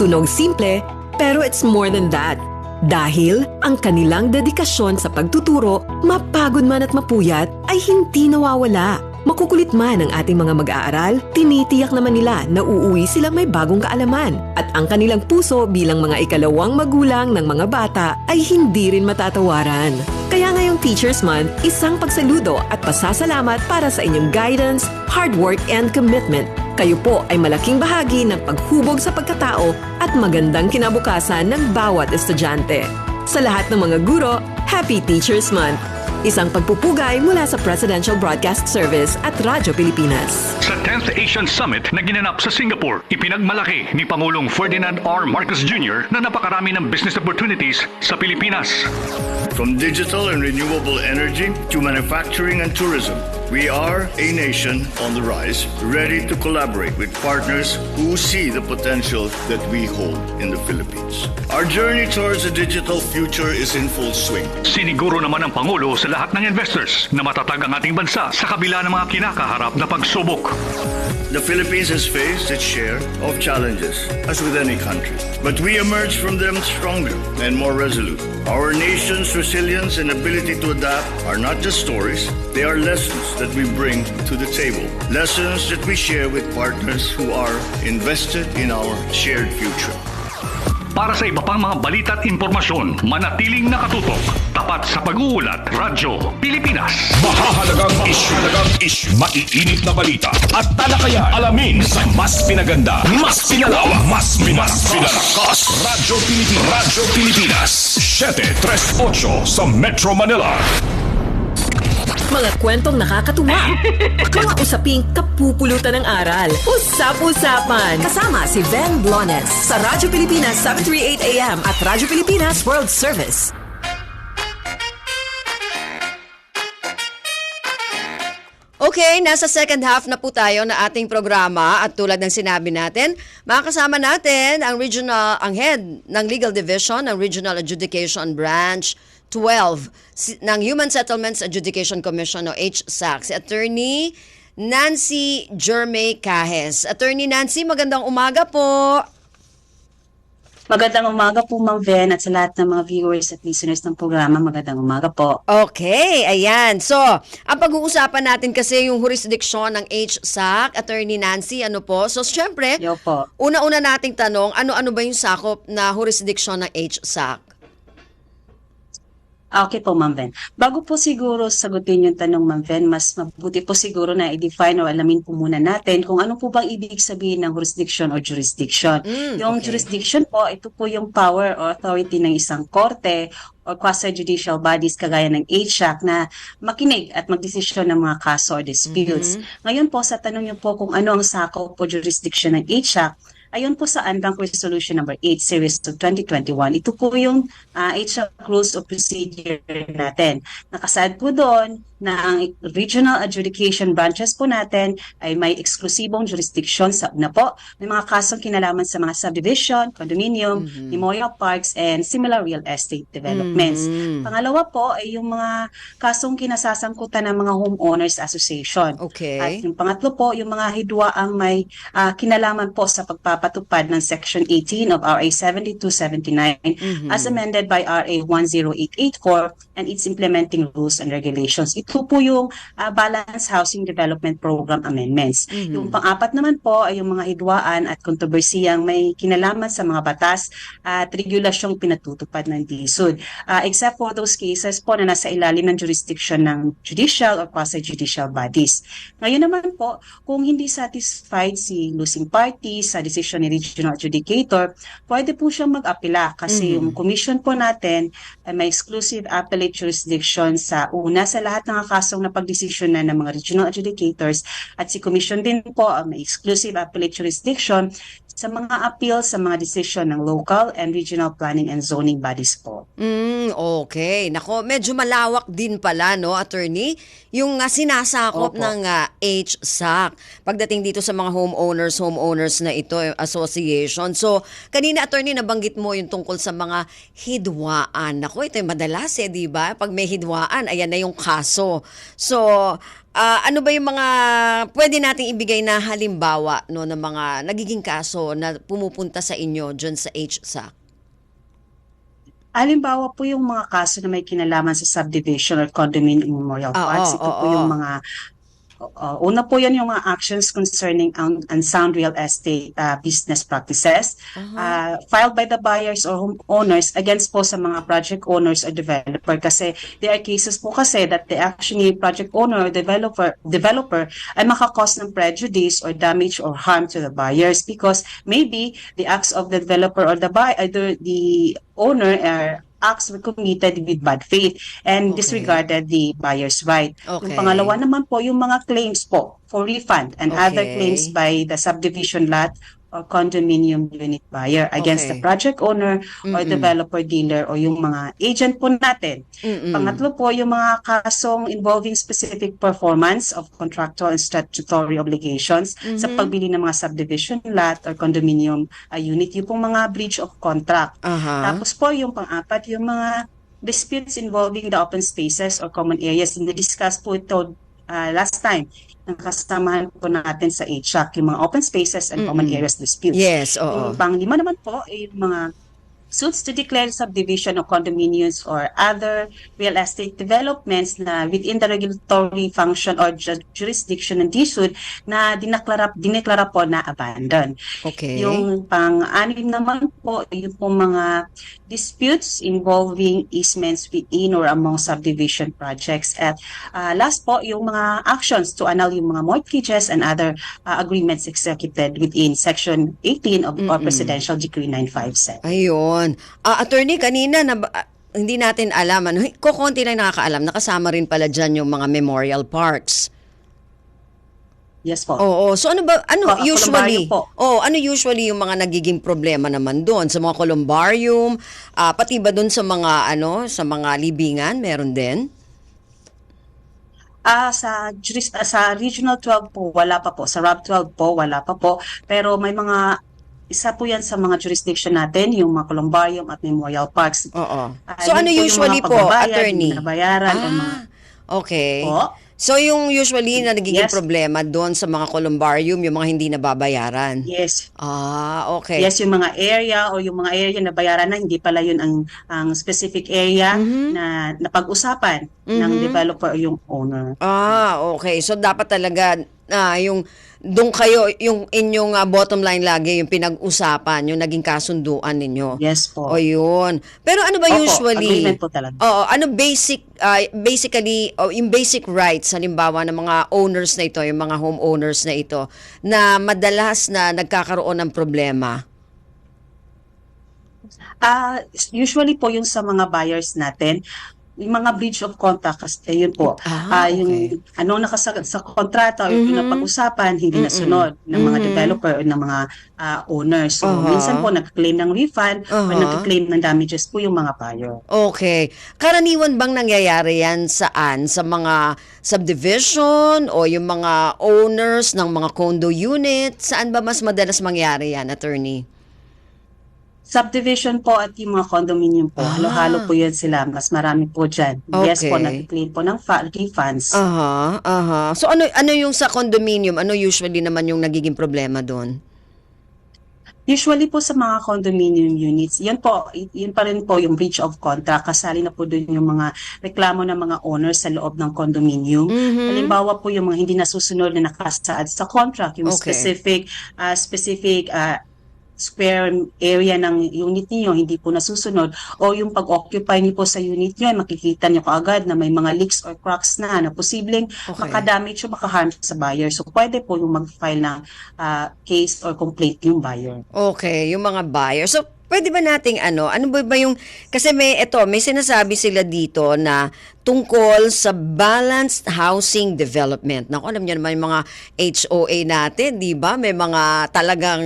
Tunog simple, pero it's more than that. Dahil ang kanilang dedikasyon sa pagtuturo, mapagod man at mapuyat, ay hindi nawawala. Makukulit man ang ating mga mag-aaral, tinitiyak naman nila na uuwi sila may bagong kaalaman. At ang kanilang puso bilang mga ikalawang magulang ng mga bata ay hindi rin matatawaran. Kaya ngayong Teachers Month, isang pagsaludo at pasasalamat para sa inyong guidance, hard work and commitment. Kayo po ay malaking bahagi ng paghubog sa pagkatao at magandang kinabukasan ng bawat estudyante. Sa lahat ng mga guro, Happy Teachers Month! Isang pagpupugay mula sa Presidential Broadcast Service at Radyo Pilipinas. Sa 10th Asian Summit na ginanap sa Singapore, ipinagmalaki ni Pangulong Ferdinand R. Marcos Jr. na napakarami ng business opportunities sa Pilipinas. From digital and renewable energy to manufacturing and tourism, we are a nation on the rise, ready to collaborate with partners who see the potential that we hold in the Philippines. Our journey towards a digital future is in full swing. Siniguro naman ng Pangulo sa lahat ng investors na matatag ang ating bansa sa kabila ng mga kinakaharap na pagsubok. The Philippines has faced its share of challenges, as with any country. But we emerge from them stronger and more resolute. Our nation's resilience and ability to adapt are not just stories, they are lessons that we bring to the table. Lessons that we share with partners who are invested in our shared future. Para sa iba pang mga balita at impormasyon, manatiling nakatutok. Tapat sa pag-uulat, Radyo Pilipinas. Mahahalagang issue, maiinit na balita at talakayan. Alamin sa mas pinaganda, mas pinalawak, mas pinalakas. Radyo Pilipinas, 738 sa Metro Manila. Mga kwentong nakakatuwa. Mga usaping kapupulutan ng aral. Usap-usapan. Kasama si Ben Blones sa Radyo Pilipinas 738 AM at Radyo Pilipinas World Service. Okay, nasa second half na po tayo na ating programa at tulad ng sinabi natin, makakasama natin ang head ng Legal Division ng Regional Adjudication Branch 12 ng Human Settlements Adjudication Commission o HSAC, si Attorney Nancy Jermay Cajes. Attorney Nancy, magandang umaga po. Magandang umaga po, Ma'am Ven, at sa lahat ng mga viewers at listeners ng programa, magandang umaga po. Okay, ayan. So, ang pag-uusapan natin kasi yung jurisdiction ng HSAC, Attorney Nancy, ano po? So, syempre, Yo po. una-una nating tanong, ano-ano ba yung sakop na jurisdiction ng HSAC? Okay po, Ma'am Ven. Bago po siguro sagutin yung tanong, Ma'am Ven, mas mabuti po siguro na i-define o alamin po muna natin kung ano po bang ibig sabihin ng jurisdiction o jurisdiction. Yung jurisdiction po, ito po yung power or authority ng isang korte or quasi-judicial bodies kagaya ng HSAC na makinig at magdesisyon ng mga kaso or disputes. Ngayon po, sa tanong niyo po kung ano ang sakop o jurisdiction ng HSAC, ayon po sa Unbank Resolution number 8 Series of 2021, ito po yung HSAC Rules of Procedure natin. Nakasaad po doon na ang regional adjudication branches po natin ay may eksklusibong jurisdiction sa una po. May mga kasong kinalaman sa mga subdivision, condominium, memorial parks, and similar real estate developments. Pangalawa po ay yung mga kasong kinasasangkutan ng mga homeowners association. Okay. At yung pangatlo po, yung mga hidwa ang may kinalaman po sa pagpapatupad ng Section 18 of RA 7279 as amended by RA 10884 and its implementing rules and regulations. Ito Ito po yung Balanced Housing Development Program Amendments. Yung pang-apat naman po ay yung mga hidwaan at kontrobersiyang may kinalaman sa mga batas at regulasyong pinatutupad ng DSUD. Except for those cases po na nasa ilalim ng jurisdiction ng judicial or quasi-judicial bodies. Ngayon naman po, kung hindi satisfied si losing party sa desisyon ni regional adjudicator, pwede po siyang mag-apela kasi yung commission po natin ay may exclusive appellate jurisdiction sa una sa lahat ng kasong napagdesisyonan ng mga regional adjudicators at si commission din po may exclusive appellate jurisdiction sa mga appeal sa mga desisyon ng local and regional planning and zoning bodies po. Okay. Nako, medyo malawak din pala, no, attorney, yung sinasakop ng HSAC pagdating dito sa mga homeowners na ito, association. So, kanina, attorney, nabanggit mo yung tungkol sa mga hidwaan. Nako, ito yung madalas, di ba? Pag may hidwaan, ayan na yung kaso. So, ano ba yung mga pwede nating ibigay na halimbawa, no, ng mga nagiging kaso na pumupunta sa inyo dyan sa HSAC? Halimbawa po yung mga kaso na may kinalaman sa subdivision or condominium memorial parks. Ito po yung mga una po yan yung mga actions concerning unsound real estate business practices filed by the buyers or homeowners against po sa mga project owners or developer kasi there are cases po kasi that the actually project owner or developer ay makakause ng prejudice or damage or harm to the buyers because maybe the acts of the developer or the owner acts were committed with bad faith and disregarded the buyer's right. Yung pangalawa naman po, yung mga claims po for refund and other claims by the subdivision lot or condominium unit buyer against the project owner or developer dealer o yung mga agent po natin. Pangatlo po, yung mga kasong involving specific performance of contractual and statutory obligations sa pagbili ng mga subdivision lot or condominium unit, yung pong mga breach of contract. Tapos po, yung pang-apat, yung mga disputes involving the open spaces or common areas. Na-discuss po ito last time ng kasamahan po natin sa HSAC, yung mga open spaces and common areas disputes. Yes, Yung pang-lima naman po ay yung mga suits to declare subdivision of condominiums or other real estate developments na within the regulatory function or jurisdiction ng DSUD na dineklara po na abandon. Yung pang-anim naman po, yung po mga disputes involving easements within or among subdivision projects. At last po, yung mga actions to annul yung mga mortgages and other agreements executed within Section 18 of our Presidential Decree 957. Ayun. Attorney, kanina hindi natin alam, kukunti lang nakakaalam, nakasama rin pala dyan yung mga memorial parks. Yes po. So ano usually? Ano usually yung mga nagiging problema naman doon sa mga columbarium, pati ba doon sa mga sa mga libingan, meron din? Sa Regional 12 po, wala pa po. Sa RAB 12 po, wala pa po. Pero may mga isa po yan sa mga jurisdiction natin, yung mga columbarium at memorial parks. So ano usually po, attorney? Nabayaran. So yung usually na nagiging problema doon sa mga columbarium, yung mga hindi nababayaran? Yes. Okay. Yes, yung mga area o yung mga area na bayaran na, hindi pala yun ang specific area na napag-usapan ng developer o yung owner. Okay. So dapat talaga yung doon kayo, yung inyong bottom line lagi, yung pinag-usapan, yung naging kasunduan ninyo. Yes po. Yun. Pero ano ba usually? Agreement po talaga. Ano basically, yung basic rights, halimbawa ng mga owners na ito, yung mga homeowners na ito, na madalas na nagkakaroon ng problema? Usually po yung sa mga buyers natin, yung mga breach of contract, yun po. Yung sa kontrata o yung napag-usapan, hindi nasunod ng mga developer o ng mga owners. So, minsan po nag-claim ng refund o nag-claim ng damages po yung mga buyer. Okay. Karaniwan bang nangyayari yan saan? Sa mga subdivision o yung mga owners ng mga condo unit? Saan ba mas madalas mangyari yan, attorney? Subdivision po at yung mga condominium po. Halo-halo po yun sila. Mas marami po dyan. Yes po, nag-claim po ng refunds. So ano yung sa condominium? Ano usually naman yung nagiging problema doon? Usually po sa mga condominium units, yun pa rin po yung breach of contract. Kasali na po doon yung mga reklamo ng mga owners sa loob ng condominium. Halimbawa po yung mga hindi nasusunod na nakasaad sa contract, yung Okay. specific square area ng unit niyo hindi po nasusunod, o yung pag-occupy niyo po sa unit niyo, makikita niyo kaagad na may mga leaks or cracks na posibleng makadamage o makaharm sa buyer. So pwede po yung mag-file ng case or complaint yung buyer. Okay, yung mga buyer. So, pwede ba nating ano ba yung, kasi may sinasabi sila dito na tungkol sa balanced housing development. Naku, alam niyo naman yung mga HOA natin, di ba? May mga talagang,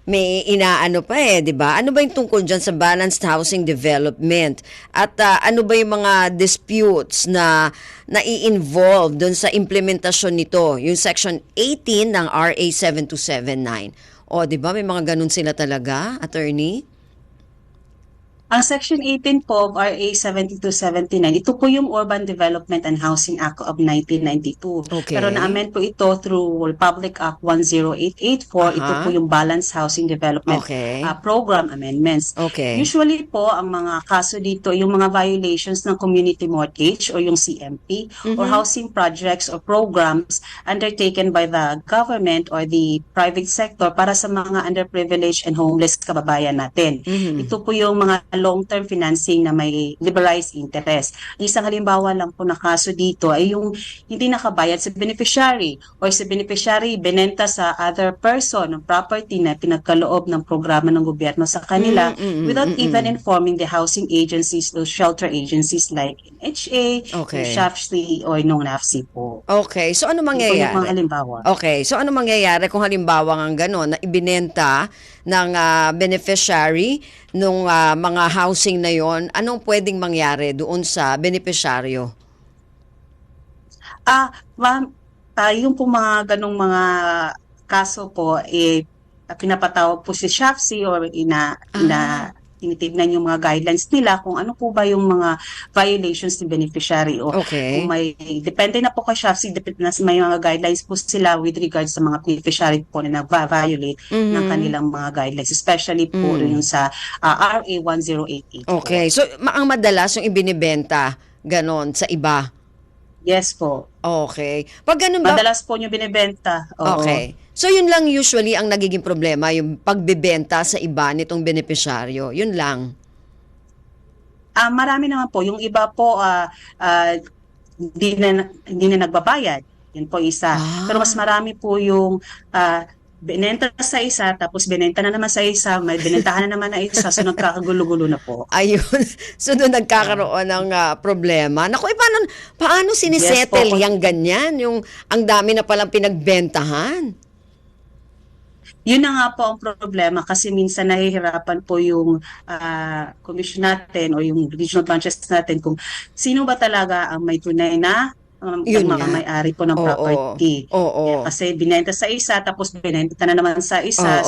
may inaano pa di ba? Ano ba yung tungkol dyan sa balanced housing development? At ano ba yung mga disputes na i-involve doon sa implementasyon nito? Yung Section 18 ng RA 7279. O, di ba? May mga ganun sila talaga, attorney? Ang Section 18 po of RA 7279, ito po yung Urban Development and Housing Act of 1992. Okay. Pero na-amend po ito through Republic Act 10884. Ito po yung Balanced Housing Development Program Amendments. Okay. Usually po, ang mga kaso dito, yung mga violations ng community mortgage o yung CMP or housing projects or programs undertaken by the government or the private sector para sa mga underprivileged and homeless kababayan natin. Ito po yung mga long-term financing na may liberalized interest. Isang halimbawa lang po na kaso dito ay yung hindi nakabayad sa beneficiary or sa beneficiary benenta sa other person ng property na pinagkaloob ng programa ng gobyerno sa kanila without even informing the housing agencies or shelter agencies like NHA, SHAFC or nung NAFC po. Okay, so ano mangyayari? Ito yung mga halimbawa. Okay, so ano mangyayari kung halimbawa ng gano'n na ibinenta ng beneficiary nung mga housing na yon? Anong pwedeng mangyari doon sa beneficiaryo? Ma'am, yung po mga ganong mga kaso po, pinapatawag po si SHAFC or tinitignan yung mga guidelines nila kung ano po ba yung mga violations ni beneficiary o kung depende na po kay SHAFC, may mga guidelines po sila with regards sa mga beneficiary po na nag-violate ng kanilang mga guidelines, especially po yung sa RA 1088. Okay, so ang madalas yung ibinibenta ganon sa iba? Yes po. Okay. Pag ganun ba? Madalas po yung binibenta. Okay. So yun lang usually ang nagiging problema, yung pagbebenta sa iba nitong benepisyaryo. Yun lang. Marami naman po. Yung iba po hindi na nagbabayad. Yun po isa. Pero mas marami po yung binenta sa isa, tapos binenta na naman sa isa, may binentahan na naman na isa, so nagkakagulo-gulo na po. Ayun. So doon nagkakaroon ng problema. Naku, paano sinisettle yung ganyan? Yung ang dami na palang pinagbentahan? Yun na nga po ang problema kasi minsan nahihirapan po yung commission natin o yung regional branches natin kung sino ba talaga ang may tunay na may-ari po ng property. Kasi binenta sa isa, tapos binenta na naman sa isa.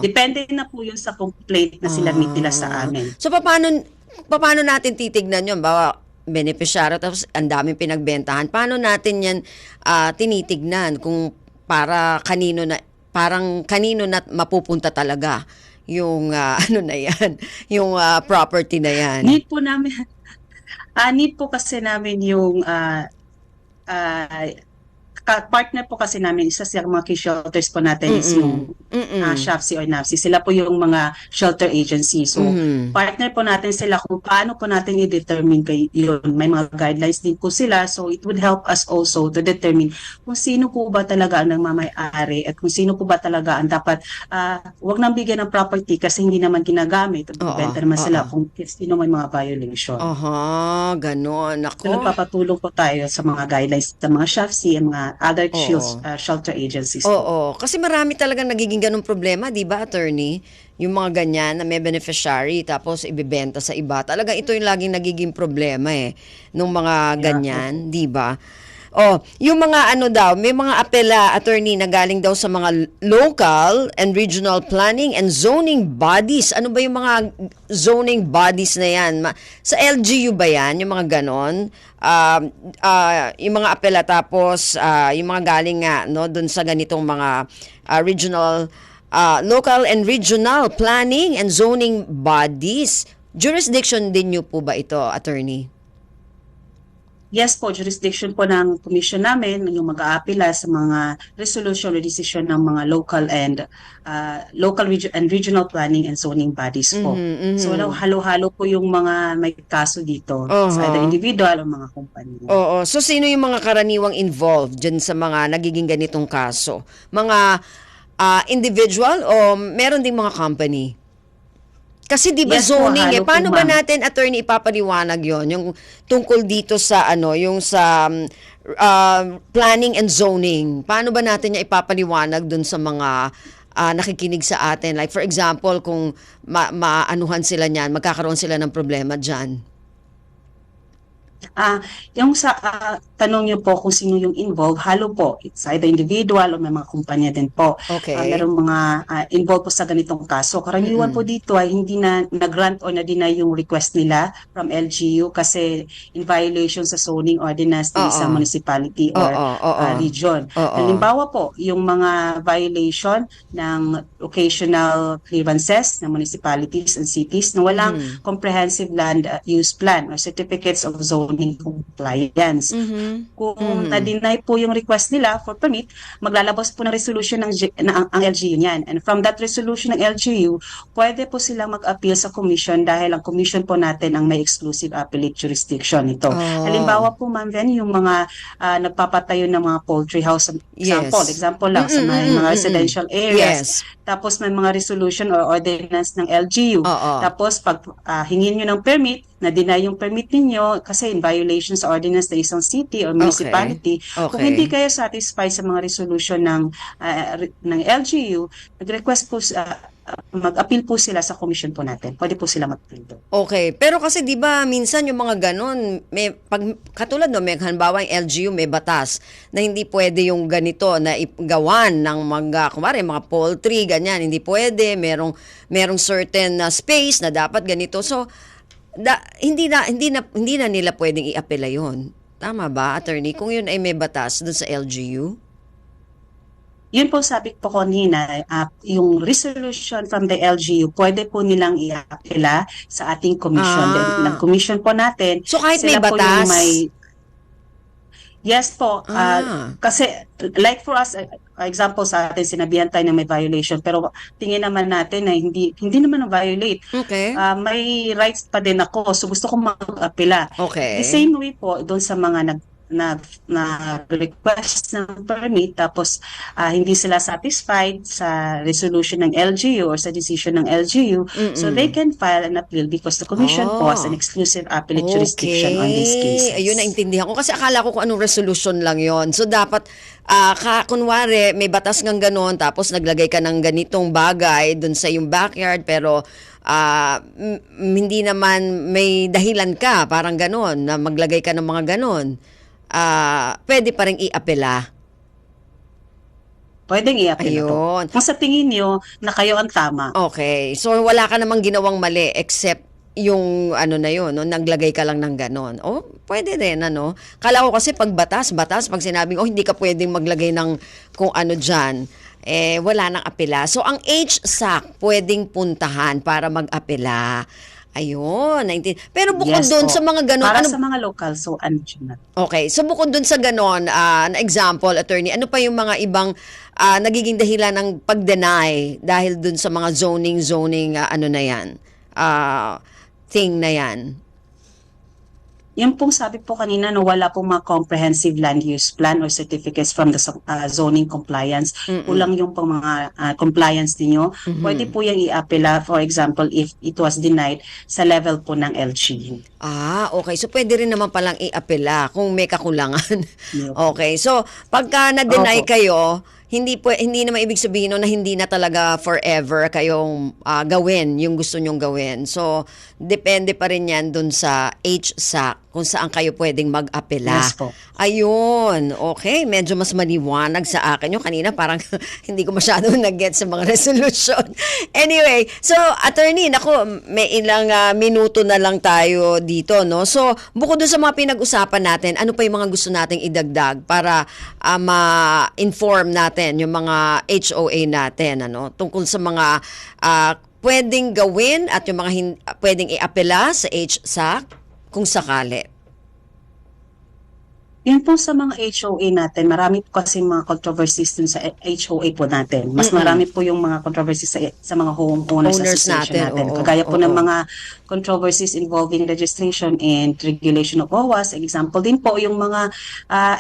Depende na po yun sa complaint na sinamit nila sa amin. So, paano natin titignan yun? Bawa, beneficiary, tapos ang daming pinagbentahan. Paano natin yan tinitignan kung kanino na mapupunta talaga yung yung property na yan? Need po kasi namin yung partner po kasi namin, isa sa mga key shelters po natin is yung SHAFC or NAFC. Sila po yung mga shelter agency. So, partner po natin sila kung paano po natin i-determine yun. May mga guidelines din po sila. So, it would help us also to determine kung sino po ba talaga ang nagmamay-ari at kung sino po ba talaga ang dapat wag nang bigyan ng property kasi hindi naman ginagamit. Benta naman sila kung sino may mga violation. Ganon. Ako. So, nagpapatulong po tayo sa mga guidelines sa mga SHAFC and mga other shelter agencies. Kasi marami talagang nagiging ganung problema, di ba, attorney? Yung mga ganyan na may beneficiary tapos ibebenta sa iba. Talagang ito yung laging nagiging problema nung mga ganyan, di ba? Yung mga may mga apela, attorney, na galing daw sa mga local and regional planning and zoning bodies. Ano ba yung mga zoning bodies na yan? Sa LGU ba yan? Yung mga ganon? Yung mga apela tapos yung mga galing nga doon sa ganitong mga regional local and regional planning and zoning bodies. Jurisdiction din niyo po ba ito, attorney? Yes po, jurisdiction po ng commission namin yung mag-aapila sa mga resolution or decision ng mga local and regional planning and zoning bodies po. So halo-halo po yung mga may kaso dito sa either individual o mga kumpanya. Oo. So sino yung mga karaniwang involved dyan sa mga nagiging ganitong kaso? Mga individual o meron ding mga company? Kasi di ba Yes po, zoning halo po, paano ba ma'am. natin, attorney, ipapaliwanag yon yung tungkol dito sa yung sa planning and zoning? Paano ba natin niya ipapaliwanag dun sa mga nakikinig sa atin? Like for example, kung maanuhan sila niyan, magkakaroon sila ng problema diyan. Yung sa tanong niyo po kung sino yung involved, halo po. It's either individual o may mga kumpanya din po. Okay. Merong mga involved po sa ganitong kaso. Karaniwan po dito ay hindi na nag-grant o na-deny yung request nila from LGU kasi in violation sa zoning ordinance ng isang municipality or region. Halimbawa po, yung mga violation ng occasional clearances ng municipalities and cities na walang comprehensive land use plan or certificates of zoning compliance. Kung na-deny po yung request nila for permit, maglalabas po ng resolution ang LGU niyan. And from that resolution ng LGU, pwede po silang mag-appeal sa commission dahil ang commission po natin ang may exclusive appellate jurisdiction ito. Halimbawa po, Ma'am Ven, yung mga nagpapatayo ng mga poultry house, example lang, sa mga residential areas. Tapos may mga resolution or ordinance ng LGU. Tapos pag hingin nyo ng permit, na-deny yung permit ninyo kasi in violation sa ordinance ng isang city or municipality. Kung hindi kayo satisfied sa mga resolution ng LGU, nag-request po mag-appeal po sila sa commission po natin. Pwede po sila mag-appeal doon. Okay. Pero kasi 'di ba minsan yung mga ganon, katulad may halimbawa yung LGU may batas na hindi pwede yung ganito na igawan ng kumare mga poultry ganyan, hindi pwede, merong certain space na dapat ganito. So hindi na nila pwedeng i-apela 'yon. Tama ba, attorney? Kung yun ay may batas doon sa LGU? Yun po sabi po kanina, yung resolution from the LGU, pwede po nilang i-apela sa ating commission. Ng commission po natin. So kahit may sila po batas? Yes po. Kasi like for us, example sa atin, sinabihan tayo na may violation. Pero tingin naman natin na hindi naman na-violate. Okay. May rights pa din ako. So gusto ko mag-apela. Okay. The same way po doon sa mga request ng permit tapos hindi sila satisfied sa resolution ng LGU or sa decision ng LGU, so they can file an appeal because the commission po has an exclusive appellate jurisdiction on these cases. Ayun, naintindihan ko kasi akala ko kung anong resolution lang yon. So dapat kunwari may batas ng ganon tapos naglagay ka ng ganitong bagay dun sa yung backyard pero hindi naman may dahilan ka parang ganon na maglagay ka ng mga ganon. Pwede pa rin i-apela. Pwedeng i-apela po. Kung sa tingin nyo na kayo ang tama. Okay. So wala ka namang ginawang mali except yung na yun, naglagay ka lang ng ganon. Pwede din, Kala ko kasi pag batas, pag sinabing, hindi ka pwedeng maglagay ng kung ano dyan, wala nang apela. So ang HSAC pwedeng puntahan para mag-apela. Ayun, pero bukod doon sa mga ganon, para sa mga local, so na. Okay, so bukod doon sa ganon, na example, attorney, ano pa yung mga ibang nagiging dahilan ng pag-deny dahil doon sa mga zoning na yan, thing na yan? Yung pong sabi po kanina na wala pong mga comprehensive land use plan or certificates from the zoning compliance. Kulang yung pong mga compliance niyo. Pwede po yung i-apela, for example, if it was denied sa level po ng LGU. Okay. So pwede rin naman palang i-apela kung may kakulangan. Okay. So pagka na-deny kayo, hindi naman ibig sabihin na hindi na talaga forever kayong gawin yung gusto nyong gawin. So, depende pa rin yan dun sa HSAC kung saan kayo pwedeng mag-apela. Yes po. Ayun, okay. Medyo mas maliwanag sa akin. Yung kanina parang hindi ko masyado nag-get sa mga resolution. Anyway, so attorney, naku, may ilang minuto na lang tayo dito, no? So, bukod dun sa mga pinag-usapan natin, ano pa yung mga gusto nating idagdag para ma-inform natin yung mga HOA natin, ano? Tungkol sa mga pwedeng gawin at yung mga pwedeng i-apela sa HSAC kung sakali. Yun po sa mga HOA natin, marami po kasi mga controversies dun sa HOA po natin. Mas marami po yung mga controversies sa mga homeowners association natin. Kagaya po ng mga controversies involving registration and regulation of OWAS. Example din po yung mga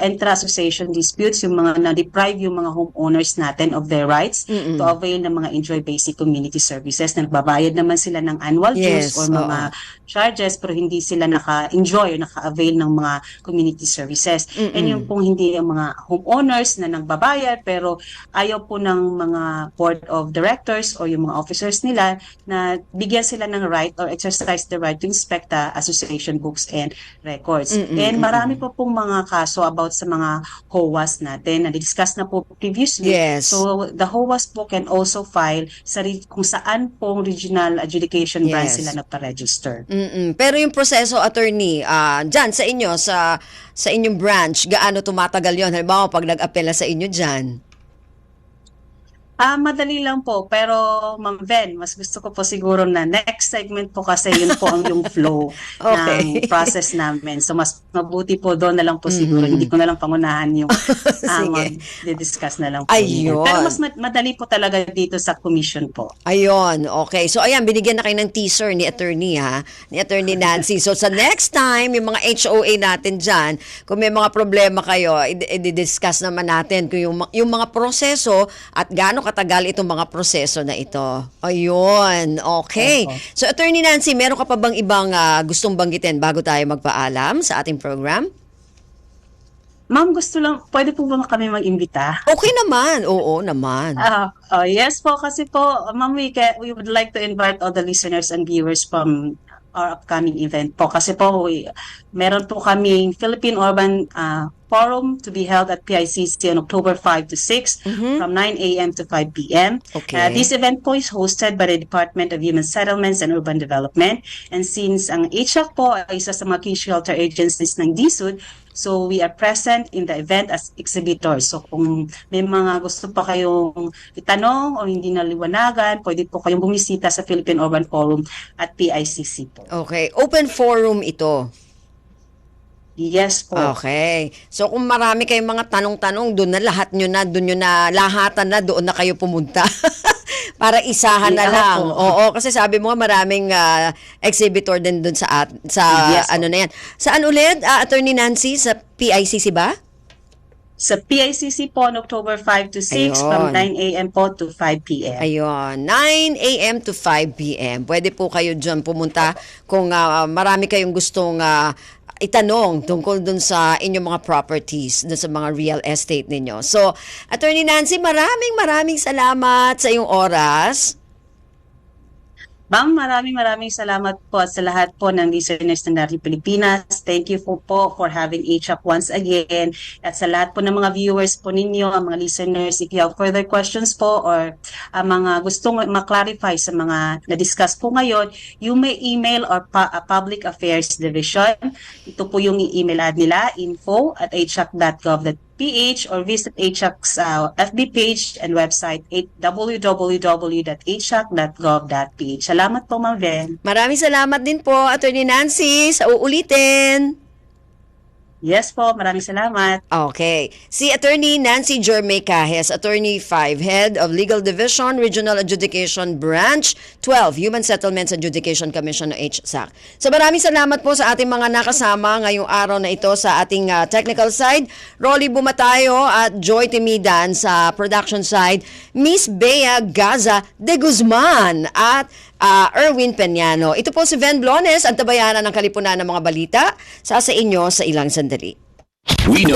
intra-association disputes, yung mga na-deprive yung mga homeowners natin of their rights to avail ng mga enjoy basic community services. Nagbabayad naman sila ng annual dues or mga charges pero hindi sila naka-enjoy o naka-avail ng mga community services. And yung pong hindi ang mga homeowners na nagbabayad pero ayaw po ng mga board of directors o yung mga officers nila na bigyan sila ng right or exercise the right to inspect the association books and records. And marami po pong mga kaso about sa mga HOAs natin na discuss na po previously. Yes. So the HOAs po can also file sa kung saan pong regional adjudication branch sila nagpa-register. Pero yung proseso, attorney, dyan sa inyo, sa inyong branch, gaano tumatagal yon? Halimbawa, pag nag-apela sa inyo dyan? Madali lang po, pero Ma'am Ven, mas gusto ko po siguro na next segment po kasi yun po ang yung flow ng process namin. So mas mabuti po doon na lang po siguro. Hindi ko na lang pangunahan yung discuss na lang po. Ayun. Pero mas madali po talaga dito sa commission po. Ayun, okay. So ayan, binigyan na kayo ng teaser ni attorney ni attorney Nancy. So sa next time, yung mga HOA natin dyan, kung may mga problema kayo, i-discuss naman natin kung yung mga proseso at gaano katagal itong mga proseso na ito. Ayun, okay. So attorney Nancy, meron ka pa bang ibang gustong banggitin bago tayo magpaalam sa ating program? Ma'am, gusto lang, pwede po ba kami mag-imbita? Okay naman, oo naman. Yes po, kasi po, Ma'am, we would like to invite all the listeners and viewers from our upcoming event po. Kasi po, meron po kaming Philippine Urban Forum to be held at PICC on October 5 to 6 from 9 a.m. to 5 p.m. Okay. This event po is hosted by the Department of Human Settlements and Urban Development. And since ang HSAC po ay isa sa mga key shelter agencies ng DSUD, so we are present in the event as exhibitors. So kung may mga gusto pa kayong itanong o hindi naliwanagan, pwede po kayong bumisita sa Philippine Urban Forum at PICC po. Okay, open forum ito. Yes po. Okay. So kung marami kayong mga tanong-tanong, doon na lahatan na, doon na kayo pumunta. Para isahan na lang. Oo, kasi sabi mo maraming exhibitor din doon sa ano na yan. Saan ulit, Attorney Nancy? Sa PICC ba? Sa PICC po on October 5 to 6 from 9 a.m. po to 5 p.m. Ayun, 9 a.m. to 5 p.m. Pwede po kayo dyan pumunta kung marami kayong gustong itanong tungkol dun sa inyong mga properties, dun sa mga real estate ninyo. So, Attorney Nancy, maraming salamat sa iyong oras. Ma'am, maraming salamat po sa lahat po ng listeners ng Radio Pilipinas. Thank you po for having HSAC once again. At sa lahat po ng mga viewers po ninyo, ang mga listeners, if you have further questions po or mga gustong ma-clarify sa mga na-discuss po ngayon, you may email our Public Affairs Division. Ito po yung email ad nila, info@hsac.gov.ph or visit HSAC's FB page and website www.hsac.gov.ph. Salamat po, Ma'am Ven. Maraming salamat din po, Attorney Nancy, sa uulitin. Yes po, maraming salamat. Okay. Si Attorney Nancy Jermay Cajes, Attorney 5, Head of Legal Division, Regional Adjudication Branch 12, Human Settlements Adjudication Commission o HSAC. So maraming salamat po sa ating mga nakasama ngayong araw na ito sa ating technical side. Rolly Bumatayo at Joy Timidan sa production side. Miss Bea Gaza de Guzman at Erwin Peñano. Ito po si Ven Blones, ang tabayanan ng kalipunan ng mga balita sa inyo sa ilang sandali. We know